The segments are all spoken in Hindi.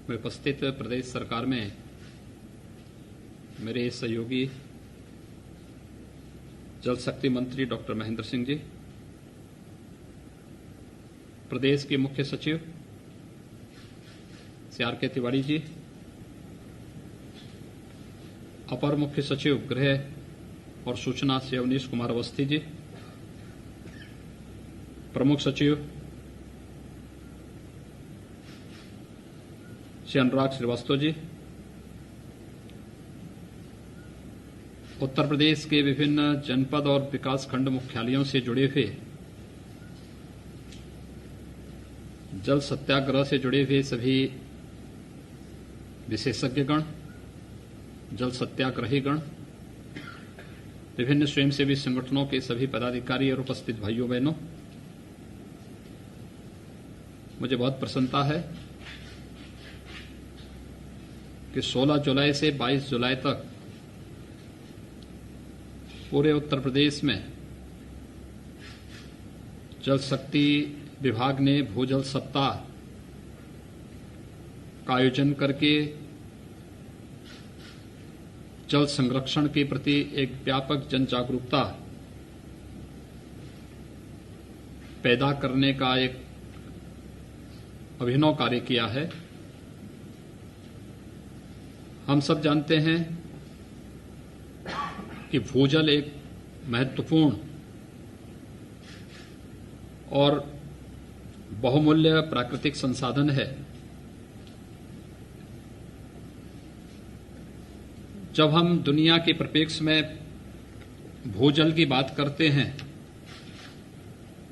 में उपस्थित प्रदेश सरकार में मेरे सहयोगी जल शक्ति मंत्री डॉक्टर महेंद्र सिंह जी, प्रदेश के मुख्य सचिव CR.K. तिवारी जी, अपर मुख्य सचिव गृह और सूचना श्री अवनीश कुमार अवस्थी जी, प्रमुख सचिव श्री अनुराग श्रीवास्तव जी, उत्तर प्रदेश के विभिन्न जनपद और विकासखंड मुख्यालयों से जुड़े हुए, जल सत्याग्रह से जुड़े हुए सभी विशेषज्ञगण, जल सत्याग्रहीगण, विभिन्न स्वयंसेवी संगठनों के सभी पदाधिकारी और उपस्थित भाइयों बहनों, मुझे बहुत प्रसन्नता है कि 16 जुलाई से 22 जुलाई तक पूरे उत्तर प्रदेश में जल शक्ति विभाग ने भूजल सप्ताह का आयोजन करके जल संरक्षण के प्रति एक व्यापक जन जागरूकता पैदा करने का एक अभिनव कार्य किया है। हम सब जानते हैं कि भूजल एक महत्वपूर्ण और बहुमूल्य प्राकृतिक संसाधन है। जब हम दुनिया के परिप्रेक्ष्य में भूजल की बात करते हैं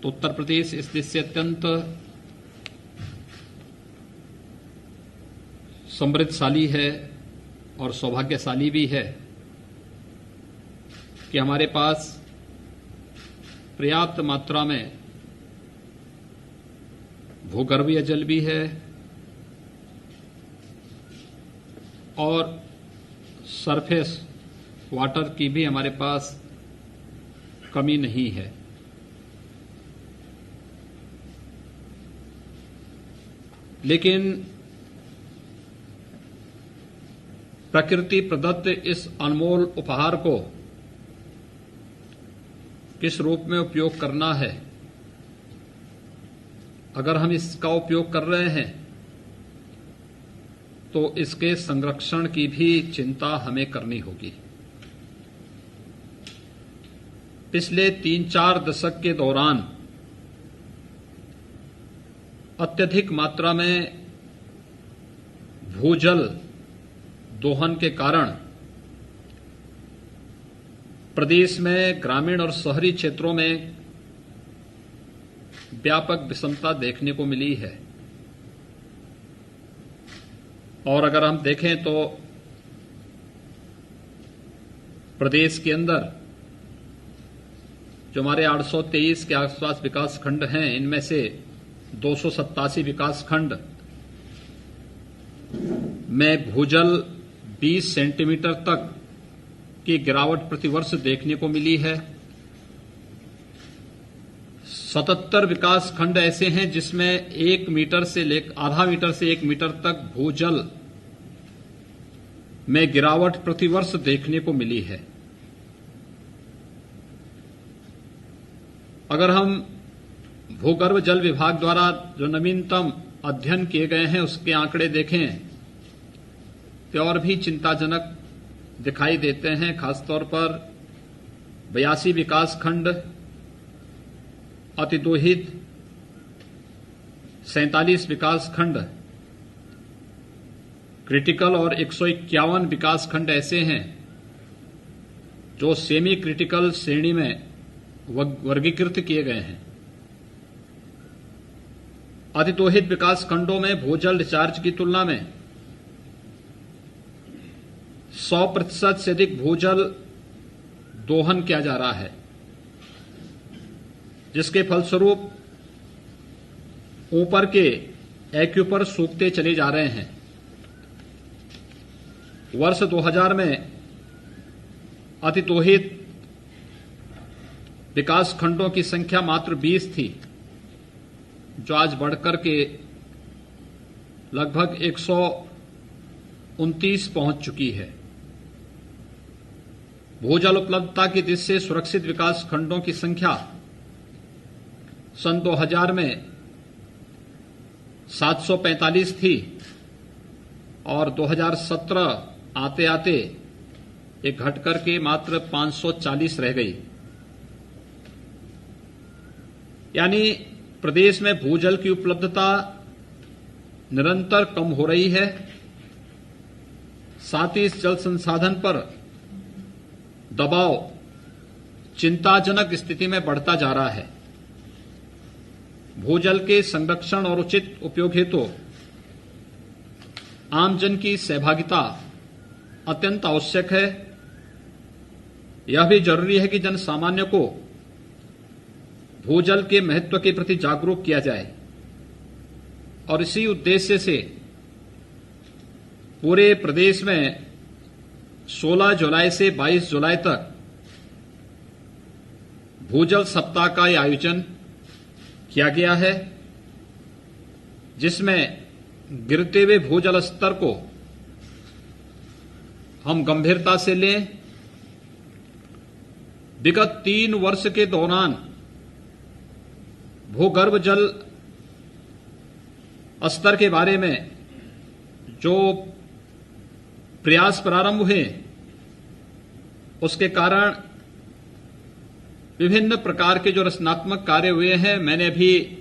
तो उत्तर प्रदेश इस देश से अत्यंत समृद्धशाली है और सौभाग्यशाली भी है कि हमारे पास पर्याप्त मात्रा में भूगर्भीय जल भी है और सरफेस वाटर की भी हमारे पास कमी नहीं है। लेकिन प्रकृति प्रदत्त इस अनमोल उपहार को किस रूप में उपयोग करना है, अगर हम इसका उपयोग कर रहे हैं तो इसके संरक्षण की भी चिंता हमें करनी होगी। पिछले 3-4 दशक के दौरान अत्यधिक मात्रा में भूजल दोहन के कारण प्रदेश में ग्रामीण और शहरी क्षेत्रों में व्यापक विषमता देखने को मिली है। और अगर हम देखें तो प्रदेश के अंदर जो हमारे 823 के आसपास विकास खंड हैं, इनमें से 287 विकास खंड में भूजल 20 सेंटीमीटर तक की गिरावट प्रतिवर्ष देखने को मिली है। 77 विकास खंड ऐसे हैं जिसमें 1 मीटर से आधा मीटर से 1 मीटर तक भूजल में गिरावट प्रतिवर्ष देखने को मिली है। अगर हम भूगर्भ जल विभाग द्वारा जो नवीनतम अध्ययन किए गए हैं उसके आंकड़े देखें तो और भी चिंताजनक दिखाई देते हैं। खासतौर पर 82 विकास खंड अतिदोहित, 47 विकास खंड क्रिटिकल और 151 विकास खंड ऐसे हैं जो सेमी क्रिटिकल श्रेणी में वर्गीकृत किए गए हैं। अतिदोहित विकास खंडों में भूजल रिचार्ज की तुलना में 100% से अधिक भूजल दोहन किया जा रहा है, जिसके फलस्वरूप ऊपर के एक्यूपर सूखते चले जा रहे हैं। वर्ष 2000 में अतिदोहित विकास खंडों की संख्या मात्र 20 थी, जो आज बढ़कर के लगभग 129 पहुंच चुकी है। भूजल उपलब्धता की दृष्टि से सुरक्षित विकास खंडों की संख्या सन 2000 में 745 थी और 2017 आते आते ये घट करके मात्र 540 रह गई। यानी प्रदेश में भूजल की उपलब्धता निरंतर कम हो रही है, साथ ही इस जल संसाधन पर दबाव चिंताजनक स्थिति में बढ़ता जा रहा है। भूजल के संरक्षण और उचित उपयोग हेतु आमजन की सहभागिता अत्यंत आवश्यक है। यह भी जरूरी है कि जन सामान्य को भूजल के महत्व के प्रति जागरूक किया जाए और इसी उद्देश्य से पूरे प्रदेश में 16 जुलाई से 22 जुलाई तक भूजल सप्ताह का आयोजन किया गया है, जिसमें गिरते हुए भूजल स्तर को हम गंभीरता से लें। विगत 3 वर्ष के दौरान भूगर्भ जल स्तर के बारे में जो प्रयास प्रारंभ हुए, उसके कारण विभिन्न प्रकार के जो रचनात्मक कार्य हुए हैं। मैंने भी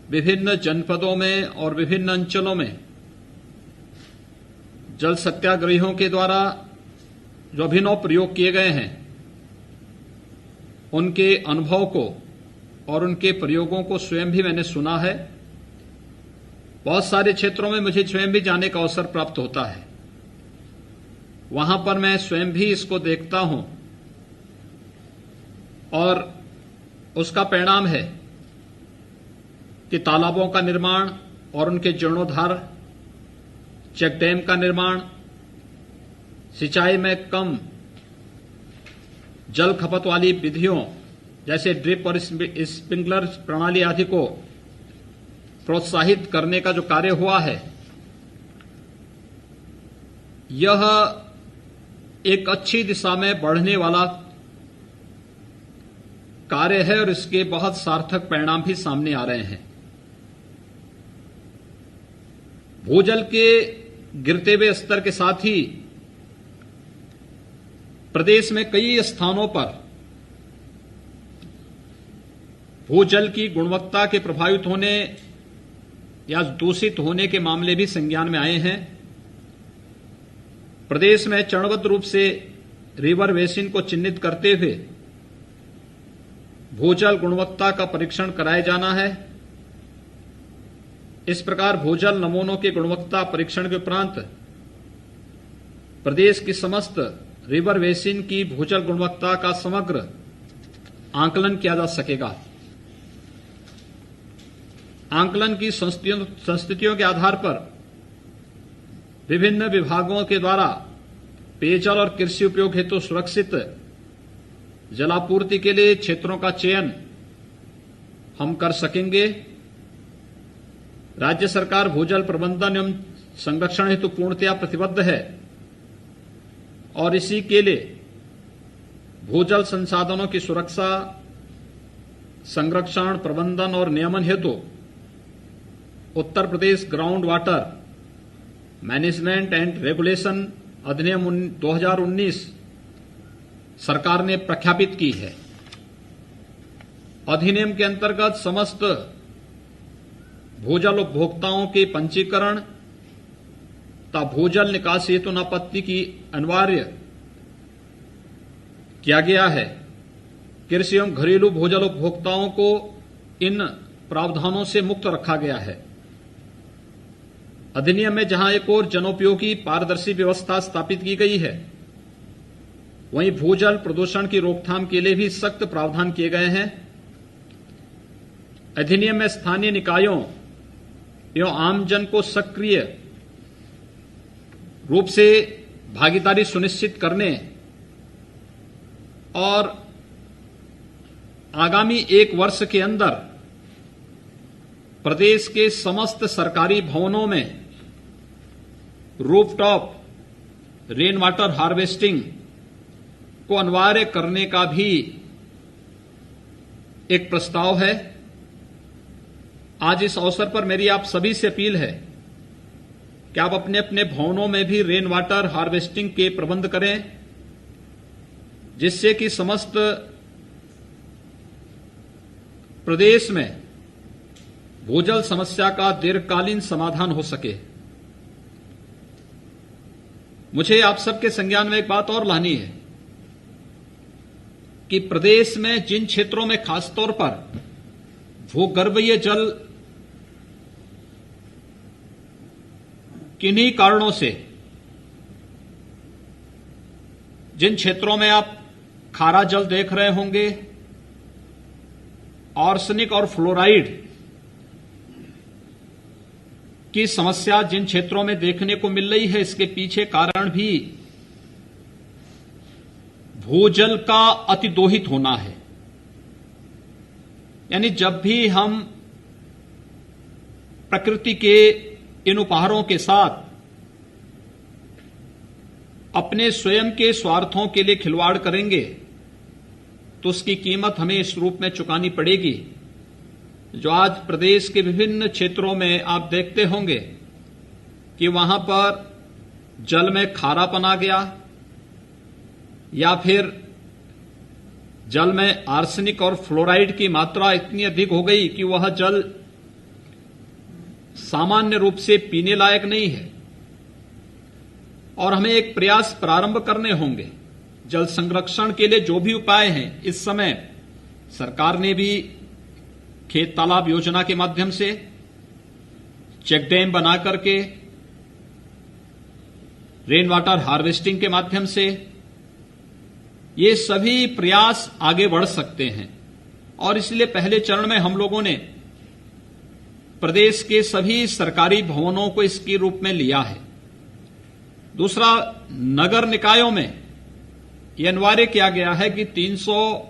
विभिन्न जनपदों में और विभिन्न अंचलों में जल सत्याग्रहियों के द्वारा जो अभिनव प्रयोग किए गए हैं, उनके अनुभव को और उनके प्रयोगों को स्वयं भी मैंने सुना है। बहुत सारे क्षेत्रों में मुझे स्वयं भी जाने का अवसर प्राप्त होता है। वहां पर मैं स्वयं भी इसको देखता हूं और उसका परिणाम है कि तालाबों का निर्माण और उनके जीर्णोद्धार, चेक डैम का निर्माण, सिंचाई में कम जल खपत वाली विधियों जैसे ड्रिप और स्प्रिंकलर प्रणाली आदि को प्रोत्साहित करने का जो कार्य हुआ है, यह एक अच्छी दिशा में बढ़ने वाला कार्य है और इसके बहुत सार्थक परिणाम भी सामने आ रहे हैं। भूजल के गिरते हुए स्तर के साथ ही प्रदेश में कई स्थानों पर भूजल की गुणवत्ता के प्रभावित होने या दूषित होने के मामले भी संज्ञान में आए हैं। प्रदेश में चरणबद्ध रूप से रिवर बेसिन को चिन्हित करते हुए भूजल गुणवत्ता का परीक्षण कराया जाना है। इस प्रकार भूजल नमूनों के गुणवत्ता परीक्षण के उपरांत प्रदेश की समस्त रिवर बेसिन की भूजल गुणवत्ता का समग्र आंकलन किया जा सकेगा। आंकलन की संस्थितियों के आधार पर विभिन्न विभागों के द्वारा पेयजल और कृषि उपयोग हेतु सुरक्षित जलापूर्ति के लिए क्षेत्रों का चयन हम कर सकेंगे। राज्य सरकार भूजल प्रबंधन एवं संरक्षण हेतु पूर्णतया प्रतिबद्ध है और इसी के लिए भूजल संसाधनों की सुरक्षा, संरक्षण, प्रबंधन और नियमन हेतु Uttar Pradesh ground water management and regulation अधिनियम 2019 सरकार ने प्रख्यापित की है। अधिनियम के अंतर्गत समस्त भूजल उपभोक्ताओं के पंजीकरण तथा भूजल निकासी हेतु आपत्ति की अनिवार्य किया गया है। कृषि एवं घरेलू भूजल उपभोक्ताओं को इन प्रावधानों से मुक्त रखा गया है। अधिनियम में जहां एक और जनोपयोगी पारदर्शी व्यवस्था स्थापित की गई है, वहीं भूजल प्रदूषण की रोकथाम के लिए भी सख्त प्रावधान किए गए हैं। अधिनियम में स्थानीय निकायों एवं आमजन को सक्रिय रूप से भागीदारी सुनिश्चित करने और आगामी 1 वर्ष के अंदर प्रदेश के समस्त सरकारी भवनों में रूफटॉप रेन वाटर हार्वेस्टिंग को अनिवार्य करने का भी एक प्रस्ताव है। आज इस अवसर पर मेरी आप सभी से अपील है कि आप अपने अपने भवनों में भी रेन वाटर हार्वेस्टिंग के प्रबंध करें, जिससे कि समस्त प्रदेश में भूजल समस्या का दीर्घकालीन समाधान हो सके। मुझे आप सबके संज्ञान में एक बात और लानी है कि प्रदेश में जिन क्षेत्रों में खासतौर पर भूगर्भीय जल किन्हीं कारणों से, जिन क्षेत्रों में आप खारा जल देख रहे होंगे, आर्सेनिक और फ्लोराइड की समस्या जिन क्षेत्रों में देखने को मिल रही है, इसके पीछे कारण भी भूजल का अतिदोहित होना है। यानी जब भी हम प्रकृति के इन उपहारों के साथ अपने स्वयं के स्वार्थों के लिए खिलवाड़ करेंगे तो उसकी कीमत हमें इस रूप में चुकानी पड़ेगी, जो आज प्रदेश के विभिन्न क्षेत्रों में आप देखते होंगे कि वहां पर जल में खारापन आ गया या फिर जल में आर्सेनिक और फ्लोराइड की मात्रा इतनी अधिक हो गई कि वह जल सामान्य रूप से पीने लायक नहीं है। और हमें एक प्रयास प्रारंभ करने होंगे जल संरक्षण के लिए। जो भी उपाय हैं, इस समय सरकार ने भी खेत तालाब योजना के माध्यम से, चेक डैम बना करके, रेन वाटर हार्वेस्टिंग के माध्यम से ये सभी प्रयास आगे बढ़ सकते हैं। और इसलिए पहले चरण में हम लोगों ने प्रदेश के सभी सरकारी भवनों को इसके रूप में लिया है। दूसरा, नगर निकायों में यह अनिवार्य किया गया है कि 300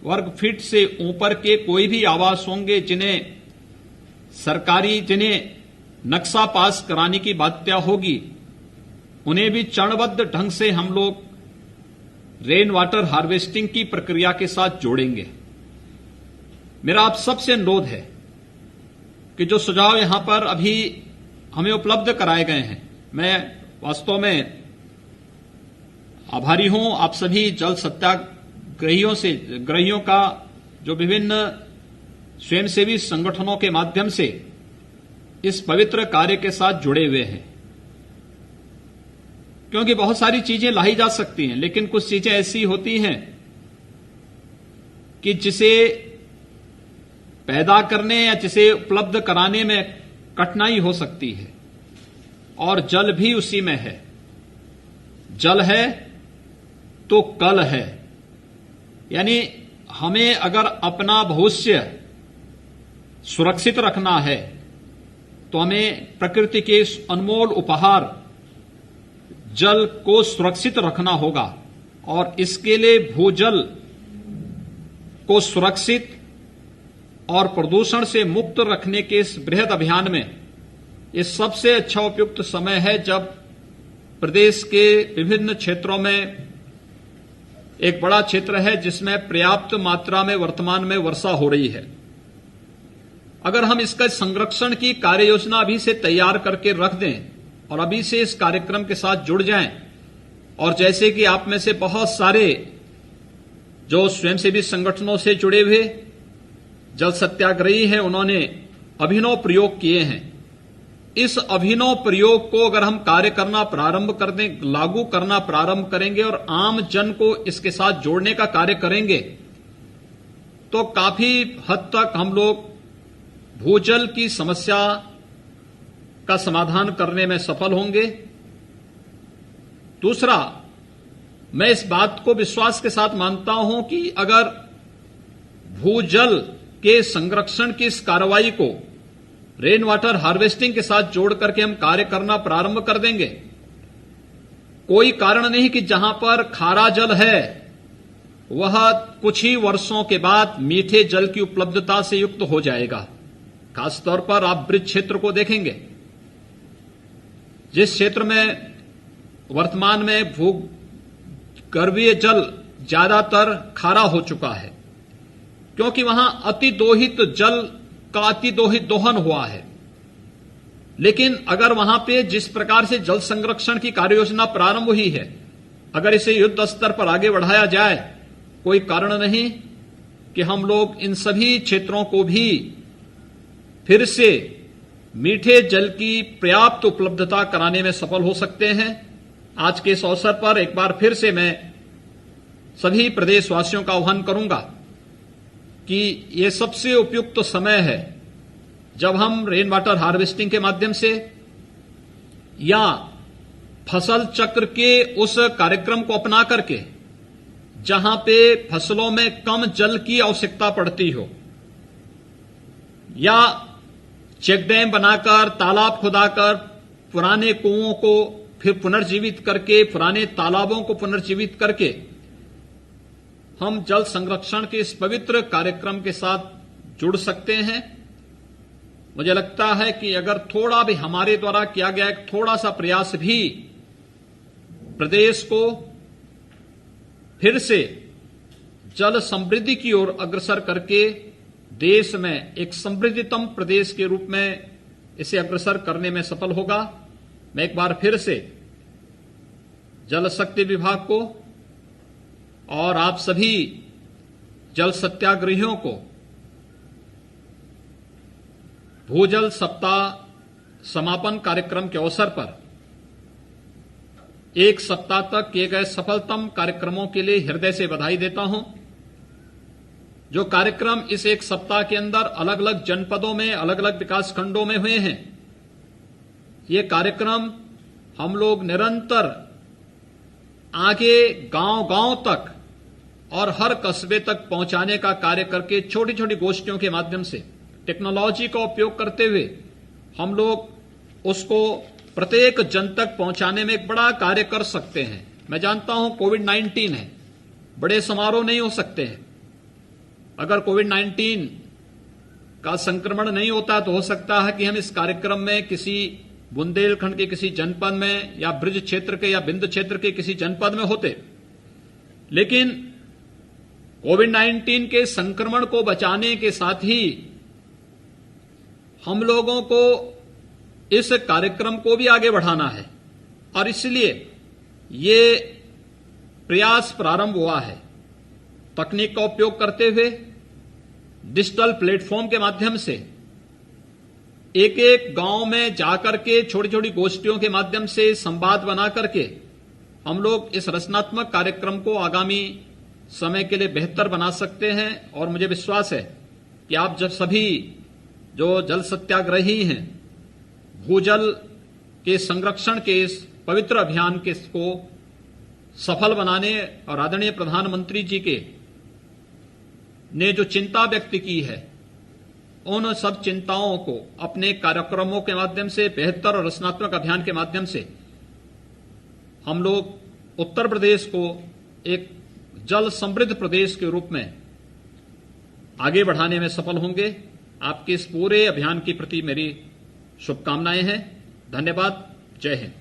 वर्ग फीट से ऊपर के कोई भी आवास होंगे जिन्हें नक्शा पास कराने की बाध्यता होगी, उन्हें भी चरणबद्ध ढंग से हम लोग रेन वाटर हार्वेस्टिंग की प्रक्रिया के साथ जोड़ेंगे। मेरा आप सबसे अनुरोध है कि जो सुझाव यहां पर अभी हमें उपलब्ध कराए गए हैं, मैं वास्तव में आभारी हूं आप सभी जल सत्याग्रहियों का, जो विभिन्न स्वयंसेवी संगठनों के माध्यम से इस पवित्र कार्य के साथ जुड़े हुए हैं। क्योंकि बहुत सारी चीजें लाई जा सकती हैं, लेकिन कुछ चीजें ऐसी होती हैं कि जिसे पैदा करने या जिसे उपलब्ध कराने में कठिनाई हो सकती है, और जल भी उसी में है। जल है तो कल है। यानी हमें अगर अपना भविष्य सुरक्षित रखना है तो हमें प्रकृति के इस अनमोल उपहार जल को सुरक्षित रखना होगा। और इसके लिए भूजल को सुरक्षित और प्रदूषण से मुक्त रखने के इस बृहद अभियान में ये सबसे अच्छा उपयुक्त समय है, जब प्रदेश के विभिन्न क्षेत्रों में एक बड़ा क्षेत्र है जिसमें पर्याप्त मात्रा में वर्तमान में वर्षा हो रही है। अगर हम इसका संरक्षण की कार्य योजना अभी से तैयार करके रख दें और अभी से इस कार्यक्रम के साथ जुड़ जाएं, और जैसे कि आप में से बहुत सारे जो स्वयंसेवी संगठनों से जुड़े हुए जल सत्याग्रही हैं, उन्होंने अभिनव प्रयोग किए हैं। इस अभिनव प्रयोग को अगर हम कार्य करना प्रारंभ कर दें, लागू करना प्रारंभ करेंगे और आम जन को इसके साथ जोड़ने का कार्य करेंगे, तो काफी हद तक हम लोग भूजल की समस्या का समाधान करने में सफल होंगे। दूसरा, मैं इस बात को विश्वास के साथ मानता हूं कि अगर भूजल के संरक्षण की इस कार्रवाई को रेन वाटर हार्वेस्टिंग के साथ जोड़ करके हम कार्य करना प्रारंभ कर देंगे, कोई कारण नहीं कि जहां पर खारा जल है वह कुछ ही वर्षों के बाद मीठे जल की उपलब्धता से युक्त हो जाएगा। खासतौर पर आप ब्रिज क्षेत्र को देखेंगे, जिस क्षेत्र में वर्तमान में भूगर्भीय जल ज्यादातर खारा हो चुका है, क्योंकि वहां अतिदोहित जल का अतिदोहित दोहन हुआ है। लेकिन अगर वहां पे जिस प्रकार से जल संरक्षण की कार्ययोजना प्रारंभ हुई है, अगर इसे युद्ध स्तर पर आगे बढ़ाया जाए, कोई कारण नहीं कि हम लोग इन सभी क्षेत्रों को भी फिर से मीठे जल की पर्याप्त उपलब्धता कराने में सफल हो सकते हैं। आज के इस अवसर पर एक बार फिर से मैं सभी प्रदेशवासियों का आह्वान करूंगा कि ये सबसे उपयुक्त समय है जब हम रेन वाटर हार्वेस्टिंग के माध्यम से या फसल चक्र के उस कार्यक्रम को अपना करके जहां पे फसलों में कम जल की आवश्यकता पड़ती हो, या चेक डैम बनाकर, तालाब खुदाकर, पुराने कुओं को फिर पुनर्जीवित करके, पुराने तालाबों को पुनर्जीवित करके हम जल संरक्षण के इस पवित्र कार्यक्रम के साथ जुड़ सकते हैं। मुझे लगता है कि अगर थोड़ा भी हमारे द्वारा किया गया एक थोड़ा सा प्रयास भी प्रदेश को फिर से जल समृद्धि की ओर अग्रसर करके देश में एक समृद्धितम प्रदेश के रूप में इसे अग्रसर करने में सफल होगा। मैं एक बार फिर से जल शक्ति विभाग को और आप सभी जल सत्याग्रहियों को भूजल सप्ताह समापन कार्यक्रम के अवसर पर एक सप्ताह तक किए गए सफलतम कार्यक्रमों के लिए हृदय से बधाई देता हूं। जो कार्यक्रम इस एक सप्ताह के अंदर अलग अलग जनपदों में, अलग अलग विकास खंडों में हुए हैं, ये कार्यक्रम हम लोग निरंतर आगे गांव-गांव तक और हर कस्बे तक पहुंचाने का कार्य करके छोटी छोटी गोष्ठियों के माध्यम से टेक्नोलॉजी का उपयोग करते हुए हम लोग उसको प्रत्येक जन तक पहुंचाने में एक बड़ा कार्य कर सकते हैं। मैं जानता हूं कोविड-19 है, बड़े समारोह नहीं हो सकते हैं। अगर कोविड-19 का संक्रमण नहीं होता तो हो सकता है कि हम इस कार्यक्रम में किसी बुंदेलखंड के किसी जनपद में या ब्रिज क्षेत्र के या बिंद क्षेत्र के किसी जनपद में होते, लेकिन कोविड-19 के संक्रमण को बचाने के साथ ही हम लोगों को इस कार्यक्रम को भी आगे बढ़ाना है और इसलिए ये प्रयास प्रारंभ हुआ है। तकनीक का उपयोग करते हुए डिजिटल प्लेटफॉर्म के माध्यम से एक एक गांव में जाकर के छोटी छोटी गोष्ठियों के माध्यम से संवाद बना करके हम लोग इस रचनात्मक कार्यक्रम को आगामी समय के लिए बेहतर बना सकते हैं। और मुझे विश्वास है कि आप जब सभी जो जल सत्याग्रही हैं, भूजल के संरक्षण के इस पवित्र अभियान के को सफल बनाने और आदरणीय प्रधानमंत्री जी के ने जो चिंता व्यक्त की है, उन सब चिंताओं को अपने कार्यक्रमों के माध्यम से, बेहतर और रचनात्मक अभियान के माध्यम से हम लोग उत्तर प्रदेश को एक जल समृद्ध प्रदेश के रूप में आगे बढ़ाने में सफल होंगे। आपके इस पूरे अभियान के प्रति मेरी शुभकामनाएं हैं। धन्यवाद। जय हिंद।